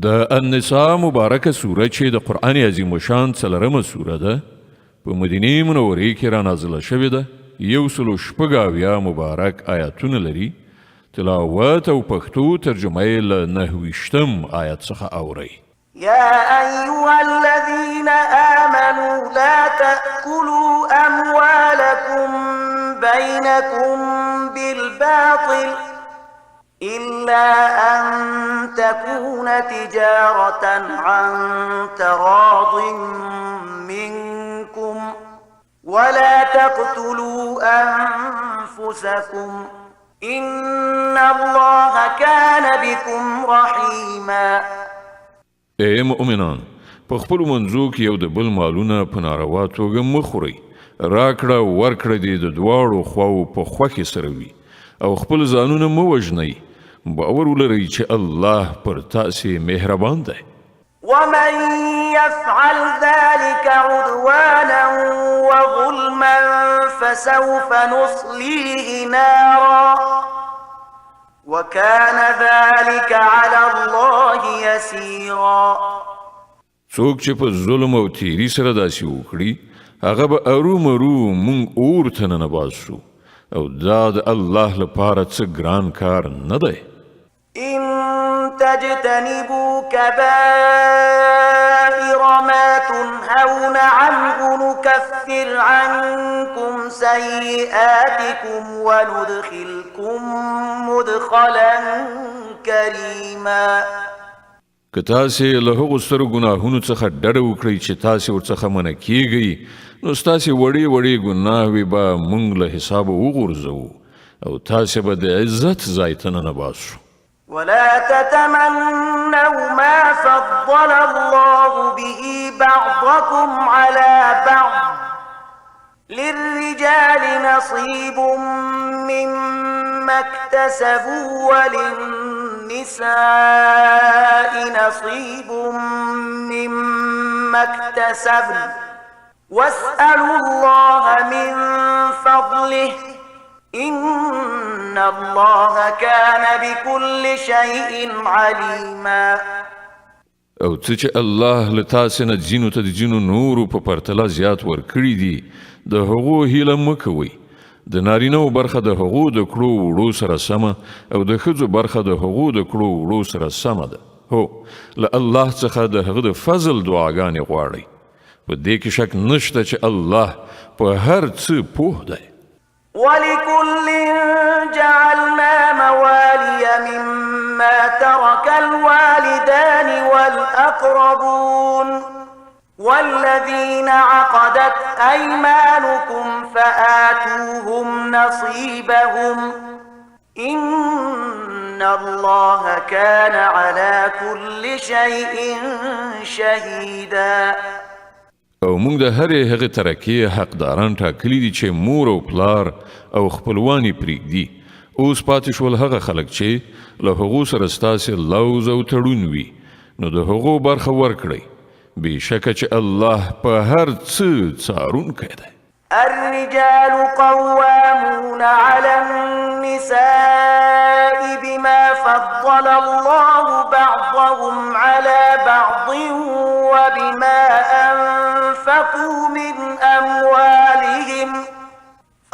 د النساء مبارکه سوره چې د قرآن عظیم شان څلورمه سوره ده په مدینه منورې کې را نازله شوې ده 106 مبارک آیاتونه لري تلاوت او پښتو ترجمه یې له 9 آیت څخه اورئ يا أيها الذين آمنوا لا تأكلوا أموالكم بينكم بالباطل إلا أن تكون تجارة عن تراض منكم ولا تقتلوا أنفسكم إن الله كان بكم رحيما. ای مؤمنان په خپل منځو کې یو د بل مالونه په ناروا توګه مه خورئ راکړه ورکړه دې د دواړو خواو په خوښې سره وي او خپل ځانونه مه وژنئ باور ولرئ چې الله پر تاسې مهربان دی ومن يفعل ذلك عدوانا وظلما فسوف نصليه نارا وكان ذلك على الله يسيرا. څوک چې په ظلم او تیری سره داسې وکړي هغه به ارومرو مونږ اور ته ننباسو او دا د الله لپاره څه ګران کار نه دی. إن تجتنبوا كبائر ما تنهون عنه نكفر عنكم سيئاتكم وندخلكم مدخلا كريما. که تاسې له هغو سترو ګناهونو څخه ډډه وکړئ چې تاسې ورڅخه منع کیږئ نو ستاسې وړې وړې ګناهوې به موږ له حسابه وغورځوو او تاسې به د عزت ځای ته ننباسو. ولا تتمنوا ما فضل الله به بعضكم على بعض للرجال نصيب مما اكتسبوا وللنساء نصيب مما اكتسبن واسألوا الله من فضله إن الله كان بكل شيء عليما. او څه چې الله له تاسې نه ځینو ته د ځینو نورو په پرتله زیات ورکړي دي د هغو هیله مه کوئ. د نارینهو برخه د هغو د کړو وړو سره سمه او د ښځو برخه د هغو د کړو وړو سره سمه ده. هو له الله څخه د هغه د فضل دعاګانې غواړئ. په دې کې شک نشته چې الله په هر څه پوه دی. ولكل جعلنا موالي مما ترك الوالدان والأقربون والذين عقدت أيمانكم فآتوهم نصيبهم إن الله كان على كل شيء شهيدا. او موږ د هرې هغې ترکې حقداران ټاکلي دي چې مور او پلار او خپلوان یې پرېږدي. اوس پاتې شول هغه خلک چې له هغو سره ستاسې لوز او تړون وي نو د هغو برخه ورکړئ. بېشکه چې الله په هر څه څارونکی دی. الرجال قوامون على النساء بما فضل الله بعضهم على بعض وبما أنفقوا من أموالهم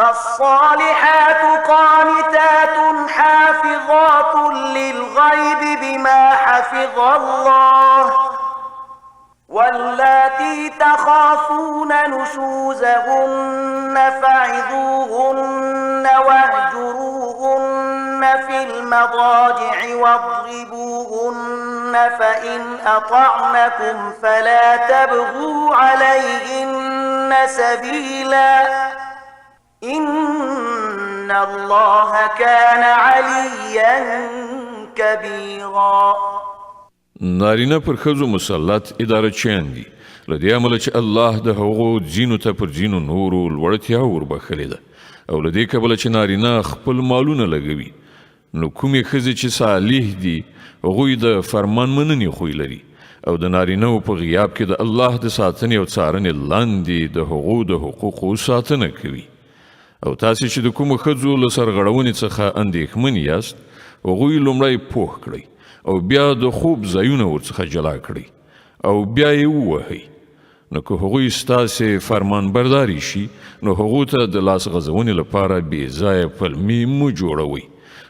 الصالحات قانتات حافظات للغيب بما حفظ الله واللاتي تخافون نشوزهن فعظوهن واهجروهن في المضاجع واضربوهن فإن أطعنكم فلا تبغوا عليهن سبيلا إن الله كان عليا كبيرا. نارینه پر ښځو مسلط اداره چیان دي له دې امله چې الله د هغو ځینو ته پر ځینو نورو لوړتیا وربښلې ده او له دې کبله چې نارینه خپل مالونه لګوي نو کومې ښځې چې صالح دي هغوی د فرمان مننې خوی لري او د نارینهو په غیاب کې د الله د ساتنې او څارنې لاندې د هغو د حقوقو ساتنه کوي. او تاسې چې د کومو ښځو له سرغړونې څخه اندېښمن یاست هغوی لومړی پوه کړئ او بیا د خوب ځایونه ورڅخه جلا کړئ او بیا یې ووهئ. نو که هغوی ستاسې فرمان برداری شي نو هغو ته د لاس غځونې لپاره بې ځایه پلمې مه جوړوئ.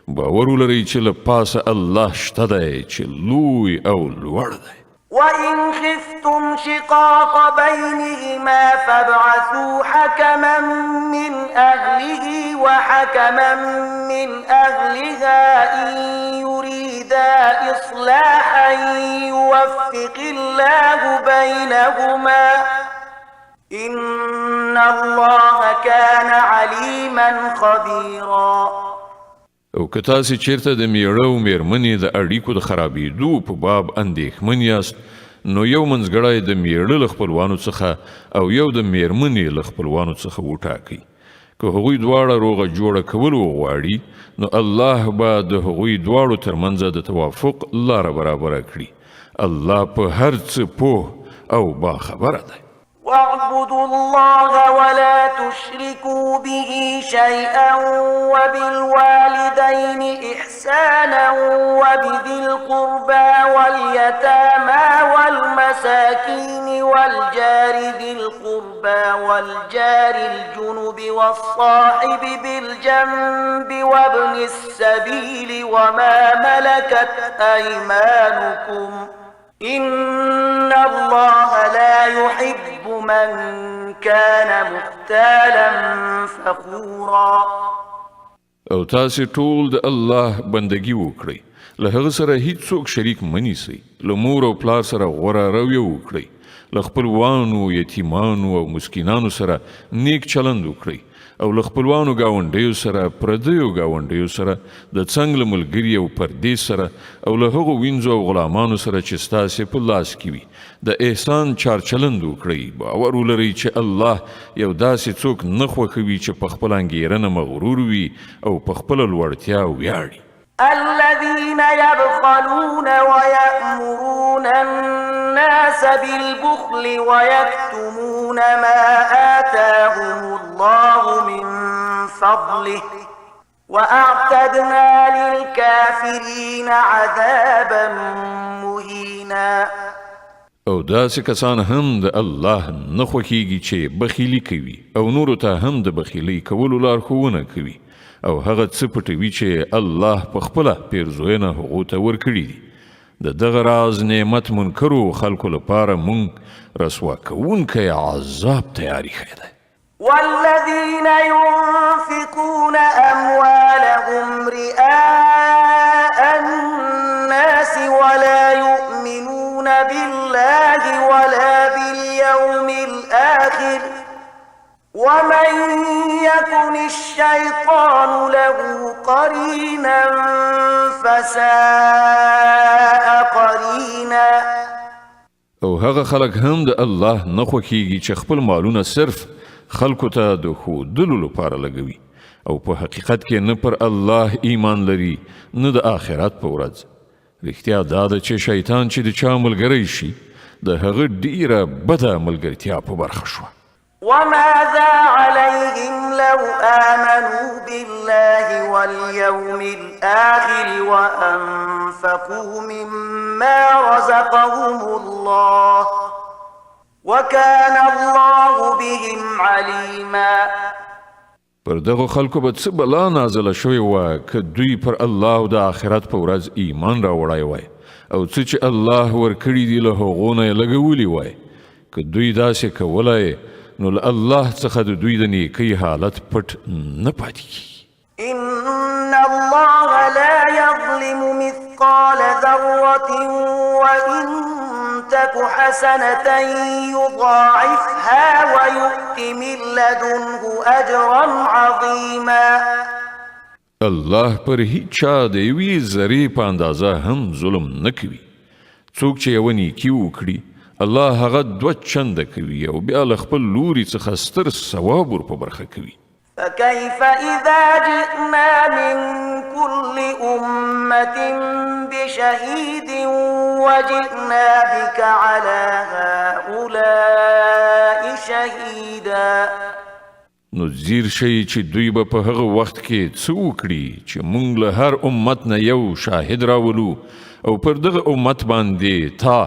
باور ولرئ چې له پاسه الله شته دی چې لوی او لوړ دی. وإن خفتم شقاق بينهما فابعثوا حكما من أهله وحكما من أهلها إن يريدا إصلاحا يوفق الله بينهما إن الله كان عليما خبيرا. او که تاسې چیرته د میړه او میرمنې د اړیکو د خرابېدو په باب اندېښمن یاست نو یو منځګړی د میړه له خپلوانو څخه او یو د میرمنې له خپلوانو څخه وټاکئ. که هغوی دواړه روغه جوړه کول وغواړي نو الله به د هغوی دواړو ترمنځ د توافق لاره برابره کړي. الله په هر څه پوه او باخبره دی. واعبدوا الله ولا تشركوا به شيئا وبالوالدين إحسانا وبذي القربى واليتامى والمساكين والجار ذي القربى والجار الجنب والصاحب بالجنب وابن السبيل وما ملكت أيمانكم إن الله لا يحب من كان مختالا فخورا. او تاسې ټول د الله بندگی وکړئ. له هغه سره هیڅوک شریک منیسئ. له مور او پلار سره غوره رویه وکړئ. له خپلوانو، یتیمانو او مسکینانو سره نیک چلند وکړئ. او له خپلوانو ګاونډیو سره، پردیو ګاونډیو سره، د څنګ له ملګري او پردې سره او له هغو وینځو او غلامانو سره چې ستاسې په لاس کې وي د احسان چارچلند وکړئ. باور ولرئ چې الله یو داسې څوک نه خوښوي چې په خپله انګېرنه مغرور وي او په خپله لوړتیا ویاړي. الذين يبخلون ويأمرون الناس بالبخل ويكتمون ما آتاهم الله من فضله وأعتدنا للكافرين عذابا مهينا. او داسې کسان هم د الله نه خوښیږي چې بخیلي کوي او نورو ته هم د بخیلۍ کولو لارښوونه کوي او هغه څه پټوي چې الله په خپله پیرزوینه هغو ته ورکړي دي. د دغه راز نعمت منکرو خلکو لپاره مونږ رسوا کوونکی عذاب تیاری کړی دی. والذين ينفقون أموالهم رئاء الناس ولا يؤمنون بالله ولا باليوم الآخر ومن يكن الشيطان له قرينا فساء قرينا. او هغه خلک هم د الله نه خوښیږي چې خپل مالونه صرف خلکو ته د ښودلو لپاره لګوي او په حقیقت کې نه پر الله ایمان لري نه د آخرت په ورځ. رښتیا دا ده چې شیطان چې د چا ملګری شي د هغه ډیره بده ملګرتیا په برخه شوه. وماذا عليهم لو آمنوا بالله واليوم الآخر وأنفقوا مما رزقهم الله وكان الله بهم عليما. پر دغه خلکو به څه بلا نازله شوې وه که دوی پر الله او د آخرت په ورځ ایمان راوړی وای او څه چې الله ورکړي دي له هغو نه یې لګولي وای. که دوی داسې کولی نو له الله څخه د دوی د نیکۍ حالت پټ نه پاتې کیږي. إن الله لا يظلم مثقال ذرة وإن تك حسنة يضاعفها ويؤت من لدنه أجرا عظيما. الله پر هیڅ چا د یوې ذرې په اندازه هم ظلم نه کوي. څوک چې یوه نیکي وکړي الله هغه 2 چنده کوي او بیا له خپل لوري څخه ستر ثواب ور په برخه کوي. فكيف إذا جئنا من كل أمة بشهيد وجئنا بك على هؤلاء شهيدا. نو زیر شي چې دوی به په هغه وخت کې څه وکړي چې موږ له هر امت نه یو شاهد راولو او پر دغه امت باندې تا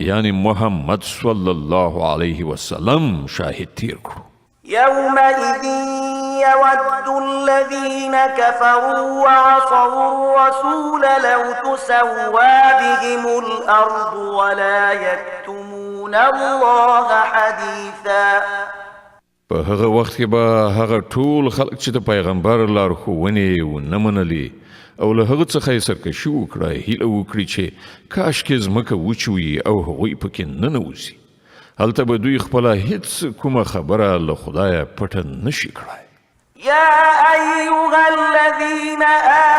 یعنی محمد صلی الله علیه وسلم شاهد تیر کړو. يومئذ يود الذين كفروا وعصوا الرسول لو تسوى بهم الأرض ولا يكتمون الله حديثا. په هغه وخت کې به هغه ټول خلک چې د پیغمبر لارښوونې ونه منلې او له هغه څخه یې سرکشي وکړه، هیله وکړي چې کاشکې ځمکه وچوي او هغوی پکې ننوځي. هلته به دوی خپله هیڅ کومه خبره له خدایه پټه نشي کړای. يا أيها الذين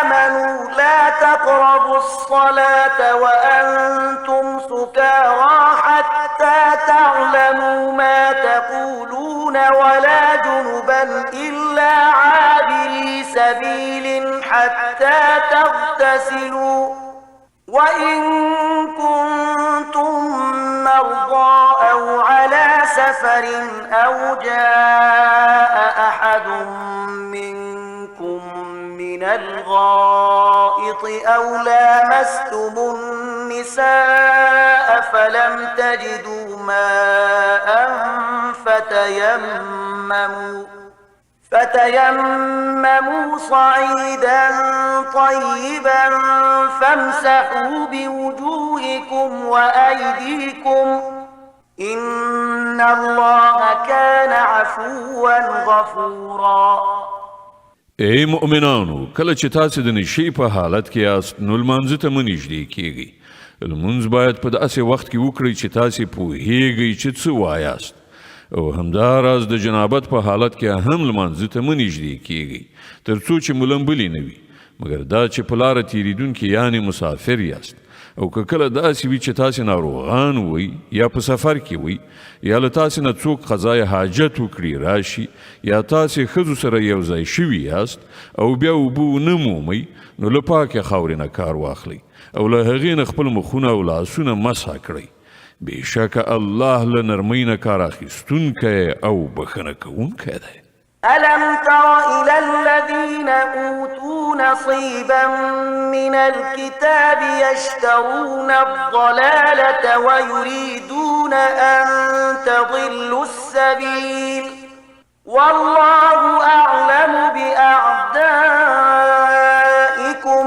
آمنوا لا تقربوا الصلاة وأنتم سكارى حتى تعلموا ما تقولون ولا جنبا إلا عابري سبيل حتى تغتسلوا وإن كنتم مرضى أو على سفر أو جاء أحد منكم من الغائط أو لامستم النساء فلم تجدوا ماء فتيمموا صعيدا طيبا فامسحوا بوجوهكم وأيديكم إن الله كان عفوا غفورا. ای مؤمنانو، کله چې تاسو د نشي په حالت کې یاست نو لمانځه ته مه نږدې کیږئ. لمونځ باید په داسې وخت کې وکړئ چې تاسو پوهیږئ چې څه وایاست، او همداراز د جنابت په حالت کې هم لمانځه ته مه نږدې کیږئ تر څو چې ملمبلي نه وي، مګر دا چې په لاره تیریدونکي یعنې مسافر یاست او که کله داسې وي چې تاسې ناروغان وئ یا په سفر کې وئ یا له تاسې نه څوک قضای حاجت وکړي راشي یا تاسې ښځو سره یو ځای شوي یاست او بیا اوبه ونه مومئ نو له پاکې خاورې نه کار واخلئ او له هغې نه خپل مخونه او لاسونه مسح کړئ. بېشکه الله له نرمۍ نه کار اخیستونکی او بښنه کوونکی دی. ألم تر إلى الذين أوتوا نصيبا من الكتاب يشترون الضلالة ويريدون أن تضلوا السبيل والله أعلم بأعدائكم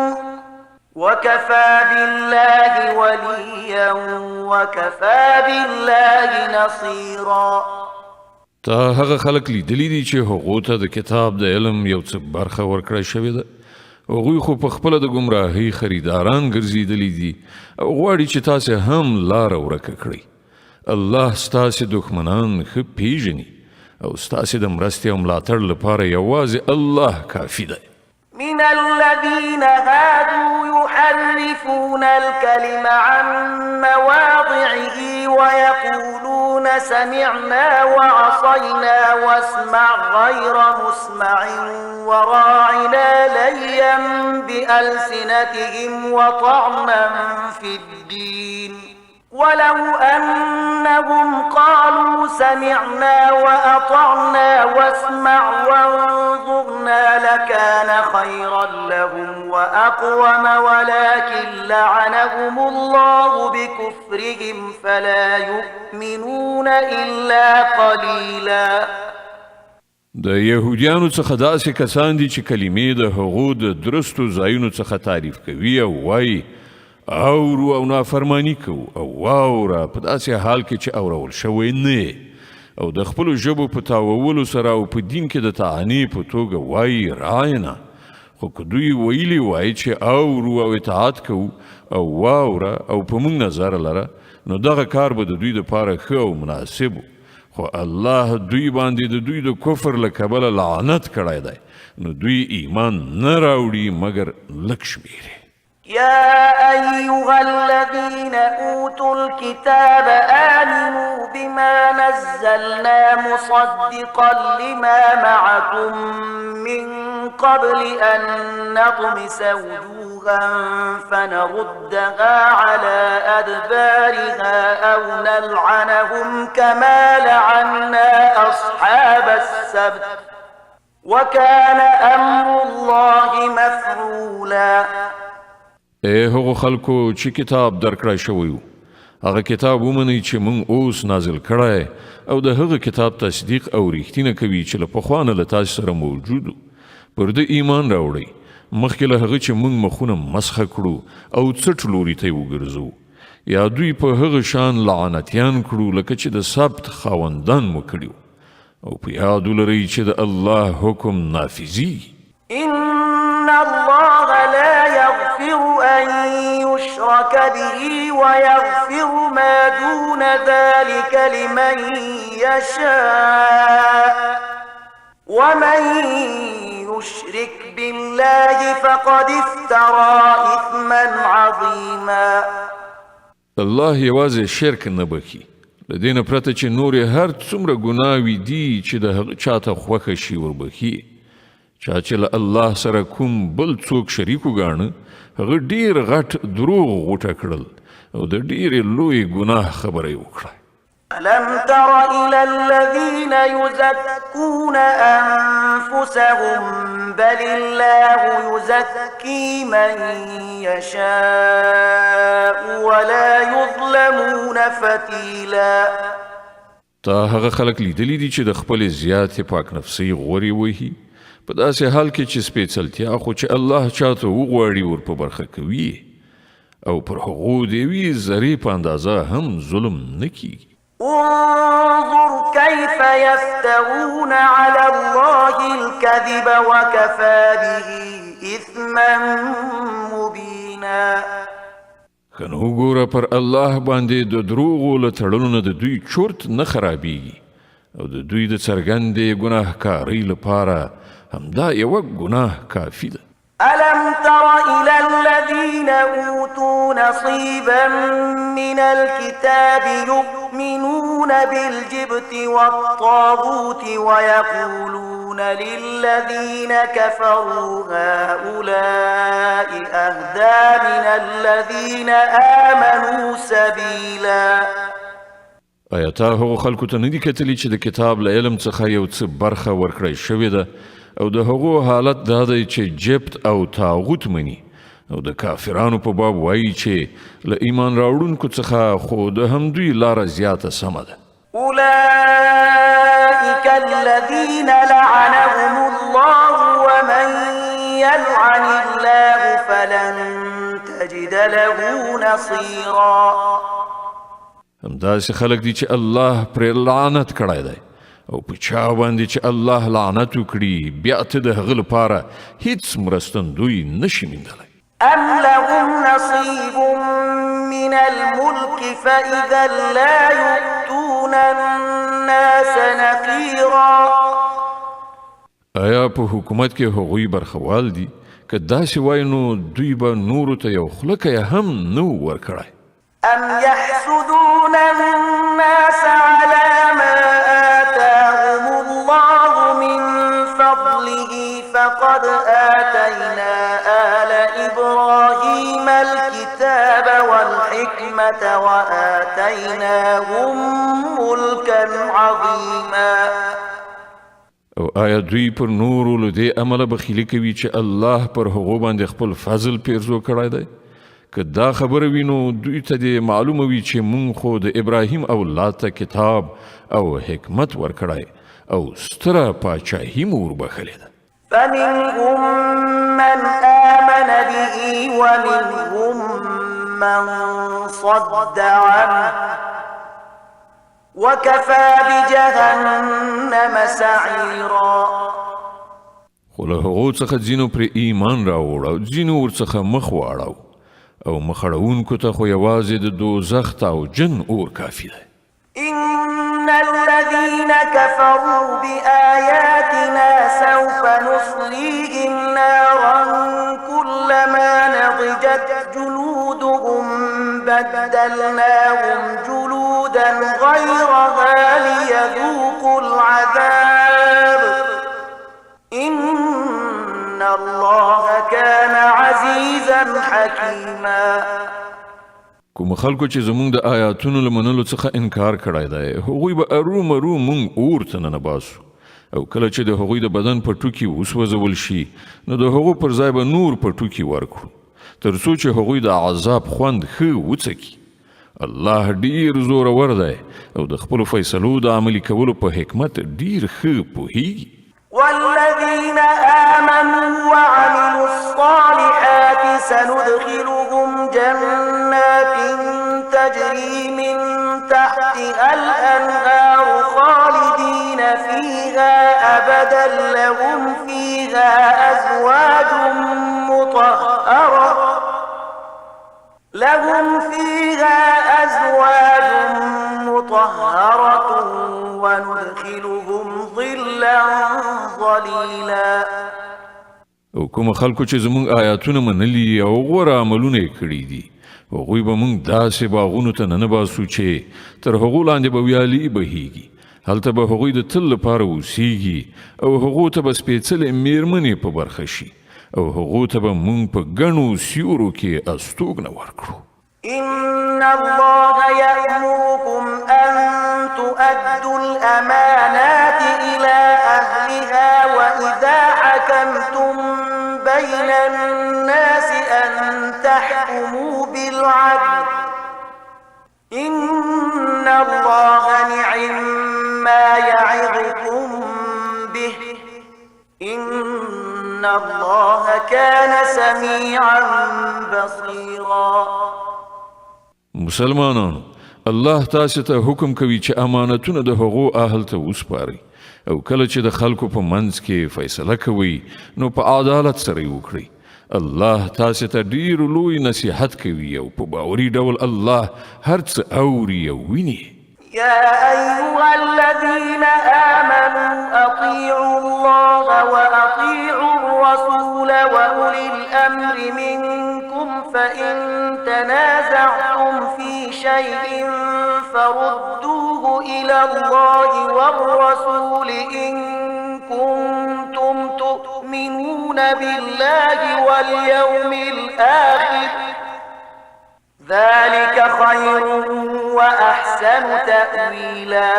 وكفى بالله وليا وكفى بالله نصيرا. تا هغه خلک لیدلی دي چې هغو ته د کتاب د علم یو څه برخه ورکړی شوې ده. هغوی خو په خپله د ګمراهۍ خریداران ګرځېدلي دي او غواړي چې تاسې هم لاره ورکه کړئ. الله ستاسې دښمنان ښه پیژني او ستاسې د مرستې او ملاتړ لپاره یوازې الله کافي دی. من الذين هادوا يحرفون الكلم عن مواضعه ويقولون سمعنا وعصينا واسمع غير مسمع وراعنا ليا بألسنتهم وطعنا في الدين ولو أنهم قالوا سمعنا وأطعنا واسمع وانظرنا لكان خيرا لهم وأقوم ولكن لعنهم الله بكفرهم فلا يؤمنون إلا قليلا. د يهوديانو څخه داسې کسان دي چې کلمې د هغو د درستو ځایونو څخه تعریف کوي او وایي اورو او نافرمانی کو او واوره په داسې حال کې چې اورول شوی نه او د خپلو ژبو په تاوولو سره او په دین کې د طعنې په توګه وایي راینا. خو که دوی ویلي وایي چې اورو او اطاعت کو او واوره او په موږ نظر لره نو دغه کار به د دوی دپاره ښه او مناسب و. خو الله دوی باندې د دوی د کفر له کبله لعنت کړی دی نو دوی ایمان نه راوړي مګر لږ شمېر. يا أيها الذين أوتوا الكتاب آمنوا بما نزلنا مصدقا لما معكم من قبل أن نطمس وجوها فنردها على أدبارها أو نلعنهم كما لعنا أصحاب السبت وكان أمر الله مفعولا. هغو خلکو چې کتاب درکړی شوی وو هغه کتاب ومنئ چې موږ اوس نازل کړی او د هغه کتاب تصدیق او ریښتینه کوي چې له پخوا نه له تاسو سره موجود وو پر ده ایمان راوړئ مخکې له هغه چې موږ مخونه مسخه کړو او څټ لوري ته یې وګرځو یا دوی په هغه شان لعنتیان کړو لکه چې د سبت خاوندان مو کړي او په یاد ولرئ چې د الله حکم نافذي. إن الله لا يغفر أن يشرك به ويغفر ما دون ذلك لمن يشاء ومن يشرك بالله فقد افترى إثما عظيما. الله یوازې شرک نه بخي له دې نه پرته چې نورې هر څومره ګناوې دي چې د هغه چاته خوښه شي وربخي. چا چې له الله سره کوم بل څوک شریک وګاڼه هغه ډیر غټ دروغ غوټه کړل او د ډیرې لوی ګناه خبره یې وکړه. ألم تر إلى الذين يزكون أنفسهم بل الله يزكي من يشاء ولا يظلمون فتيلا. تا هغه خلک لیدلی دي چې د خپل زیاتې پاک نفسي غوري وهي په داسې حال کې چې سپېڅلتیا خو چې الله چاته وغواړي ور په برخه کوي او پر هغو د یوې ذرې په اندازه هم ظلم نه کیږي. انظر كيف يفترون على الله الكذب وكفى به إثما مبينا. کنو ګوره پر الله باندې د دروغو له تړلو نه د دوی چورت نه خرابېږي او د دوی د څرګندې ګناهکارۍ لپاره همدا یوه ګناه کافي ده. ألم تر إلى الذين أوتوا نصيبا من الكتاب يؤمنون بالجبت والطاغوت ويقولون للذين كفروا هؤلاء أهدى من الذين آمنوا سبيلا. آیا تا هغو خلکو ته نه دي کتلي چې د کتاب له علم څخه یو څه برخه ورکړی شوې ده او د هغو حالت دا دی چې جبت او تاغوت مني او د کافرانو په باب وایي چې له ایمان راوړونکو څخه خو د همدوی لاره زیاته سمه ده. أولئك الذين لعنهم الله ومن يلعن الله فلن تجد له نصيرا. همداسې خلک دي چې الله پرې لعنت کړی دی او په چا باندې چې الله لعنت وکړي بیا ته د هغه لپاره هیڅ مرستندوی نشي موندلی. أم لهم نصيب من الملك فإذا لا يؤتون الناس نقيرا. آیا په حکومت کې هغوی برخوال دي که داسې وای نو دوی به نورو ته یو خلکی هم نه ورکړی. أم يحسدون الناس على ما آتاهم الله من فضله فقد آتينا آل إبراهيم الكتاب والحكمة وآتيناهم ملكا عظيما. او آیا دوی پر نورو له دې عمله بخیلي کوي چې الله پر هغو باندې خپل فضل پیرزو کړی دی؟ که دا خبره وي نو دوی ته دې معلومه وي چې مونږ خو د ابراهیم اولاد ته کتاب او حکمت ورکړی او ستره پاچاهي مو وربخلې ده. فمنهم من آمن به ومنهم من صد عنه وكفى بجهنم سعيرا. خو له هغو څخه ځینو پرې ایمان راوړ او ځینو ورڅخه مخ واړو او مخړونکو ته خو یوازې د دوزخ او جن اور کافي ده. إن الذين كفروا بآياتنا سوف نصليهم نارا كلما نضجت جلودهم بدلناهم جلودا غيرها ليذوقوا العذاب إن الله كان عزيزا حكيما. کوم خلکو چې زمونږ د آیاتونو له منلو څخه انکار کړی دی هغوی به ارومرو مونږ اور ته ننباسو او کله چې د هغوی د بدن پټوکي وسوځول شي نو د هغو پر ځای به نور پټوکي ورکړو تر څو چې هغوی د عذاب خوند ښه وڅکي. الله ډیر زورور دی او د خپلو فیصلو د عملي کولو په حکمت ډیر ښه پوهیږي. والذين آمنوا وعملوا الصالحات سندخلهم جنات تجري من تحتها الأنهار خالدين فيها أبدا لهم فيها أزواج مطهرة وندخلهم ظلا ظليلا. او کوم خلکو چې زمونږ آیاتونه منلي او غوره عملونه یې کړي دي هغوی به موږ داسې باغونو ته ننباسو چې تر هغو لاندې به ویالې بهیږي. هلته به هغوی د تل لپاره اوسیږي او هغو ته به سپېڅلې میرمنې په برخه شي او هغو ته به موږ په ګڼو سیورو کې استوګنه ورکړو. إن الله يأمركم أن تؤدوا الأمانات إلى أهلها وإذا حكمتم بين الناس أن تحكموا بالعدل إن الله نعم ما يعظكم به إن الله كان سميعا بصيرا. مسلمانانو الله تاسو ته حکم کوي چې امانتونه د هغو اهل ته وسپارئ او کله چې د خلکو په منځ کې فیصله کوي نو په عدالت سره وکړئ. الله تاسو ته ډیر لوی نصیحت کوي او په باوري ډول الله هر څه اوري او ویني. يا أيها الذين آمنوا أطيعوا الله وأطيعوا الرسول وأولي الأمر منكم فإن تنازعتم في شيء فردوه إلى الله والرسول إن كنتم تؤمنون بالله واليوم الآخر ذلك خير وأحسن تأويلا.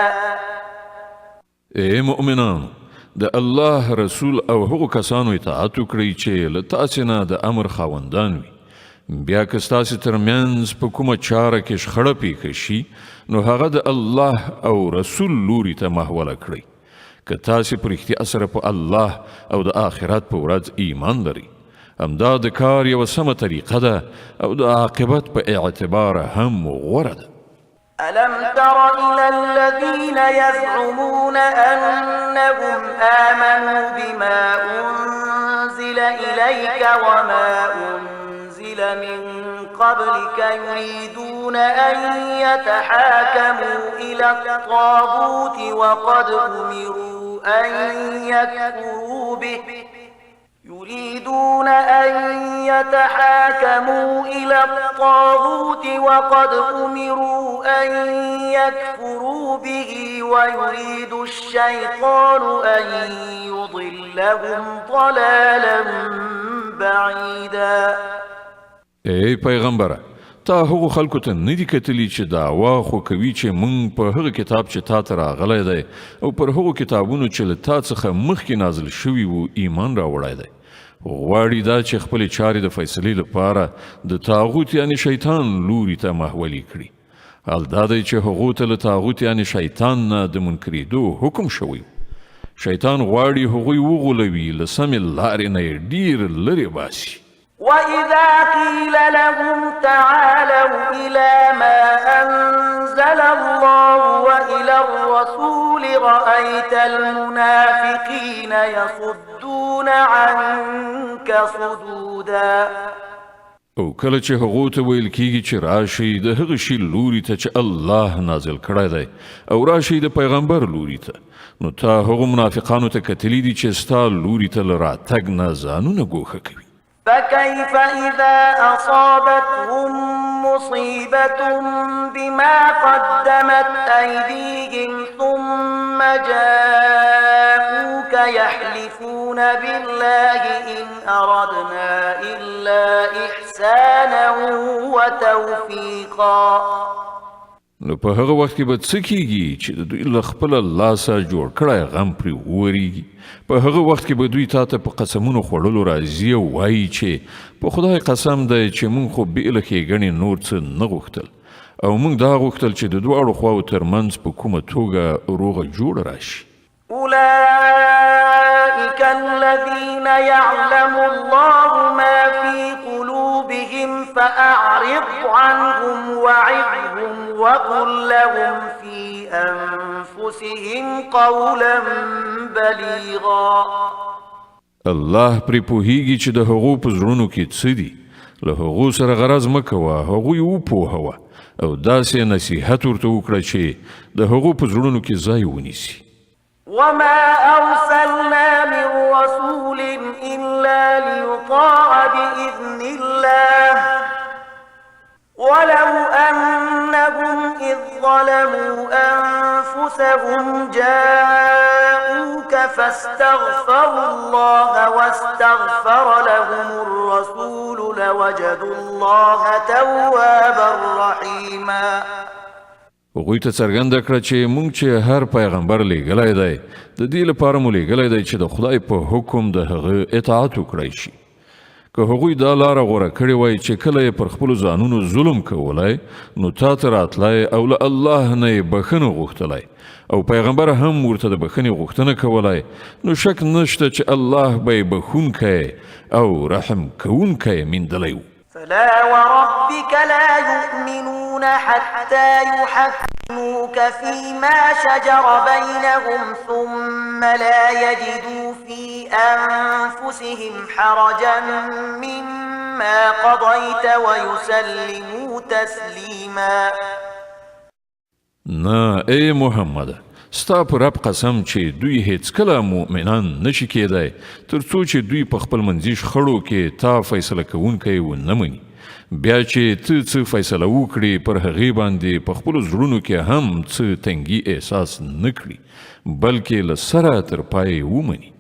اے مؤمنانو د الله رسول او هغو کسانو اطاعت وکړئ چې له تاسې نه د امر خاوندان وي. بیا که ستاسې ترمنځ په کومه چاره کې شخړه پیښه شي نو هغه د الله او رسول لوري ته محوله کړئ. که تاسې په رښتیا سره په الله او د آخرت په ورځ ایمان لرئ همدا د کار یوه سمه طریقه ده او د عاقبت په اعتبار هم غوره ده. ألم تر إلى الذين يزعمون أنهم آمنوا بما أنزل إليك وما أنزل من قبلك يريدون أن يتحاكموا إلى الطاغوت وقد أمروا أن يكفروا به ويريد الشيطان أن يضلهم ضلالا بعيدا. ای پیغمبره تا هغو خلکو ته ندی کتلی چې دعوا خو کوي چې مونږ په هغه کتاب چې تا ته راغلی دی او پر هغو کتابونو چې له تا څخه مخکې نازل شوي وو ایمان راوړی دی. غواړي دا چې خپلې چارې د فیصلې لپاره د طاغوت یعنی شیطان لوري ته محولي کړي. حال دا دی چې هغو ته له طاغوت یعنی شیطان نه د منکرېدو حکم شوی. شیطان غواړي هغوی وغولوي له سمې لارې نه یې ډېر لرې باسي. وإذا قيل لهم تعالوا إلى ما أنزل الله وإلى الرسول رأيت المنافقين يصدون عنك صدودا. او کله چې هغو ته ویل کیږي چې راشي د هغه شي لوري ته چې الله نازل کړی دی او راشي د پیغمبر لوري ته نو تا هغو منافقانو ته کتلی دي چې ستا لوري ته له راتګ نه ځانونه ګوښه کوي. فكيف إذا أصابتهم مصيبة بما قدمت أيديهم ثم جاءوك يحلفون بالله إن أردنا إلا إحسانا وتوفيقا. نو په هغه وخت کې به څه کیږي چې د دوی له خپله لاسه جوړ کړی غم پرې وورېږي. په هغه وخت کې به دوی تا ته په قسمونو خوړلو راځي او وایي چې په خدای قسم دی چې موږ خو بې له ښېګڼې نور څه نه غوښتل او موږ دا غوښتل چې د دواړو خواو ترمنځ په کومه توګه روغه جوړه راشي. أولئك الذين يعلم الله ما في قلوبهم فأعرض عنهم وعظهم وقل لهم في أنفسهم قولا بليغا. الله پرې پوهیږي چې د هغو په زړونو کې څه دي. له هغو سره غرض مه کوه، هغوی وپوهوه او داسې نصیحت ورته وکړه چې د هغو په زړونو کې ځای ونیسي. وما أرسلنا من رسول إلا ليطاع بإذن الله ولو أنهم إذ ظلموا أنفسهم جاءوك فاستغفروا الله واستغفر لهم الرسول لوجدوا الله توابا رحيما. هغوی ته څرګنده کړه چې موږ چې هر پیغمبر لیږلی دی د دې لپاره مو لیږلی دی چې د خدای په حکم د هغه اطاعت وکړی شي. که هغوی دا لاره غوره کړې وای چې کله یې پر خپلو ځانونو ظلم کولی نو تا ته راتلی او له الله نه یې بښنه غوښتلی او پیغمبر هم ورته د بښنې غوښتنه کولی نو شک نشته چې الله به یې بښونکی او رحم کوونکی میندلی و. فلا وربك لا يؤمنون حتى يحكموك فيما شجر بينهم ثم لا يجدوا في أنفسهم حرجا مما قضيت ويسلموا تسليما. نه ای محمد، ستا په رب قسم چې دوی هیڅکله مؤمنان نشي کېدی تر څو چې دوی په خپل منځي شخړو کې تا فیصله کوونکی ونه مني. بیا چې ته څه فیصله وکړي پر هغې باندې په خپلو زړونو کې هم څه تنګي احساس نه کړي بلکې له سره تر پایه ومني.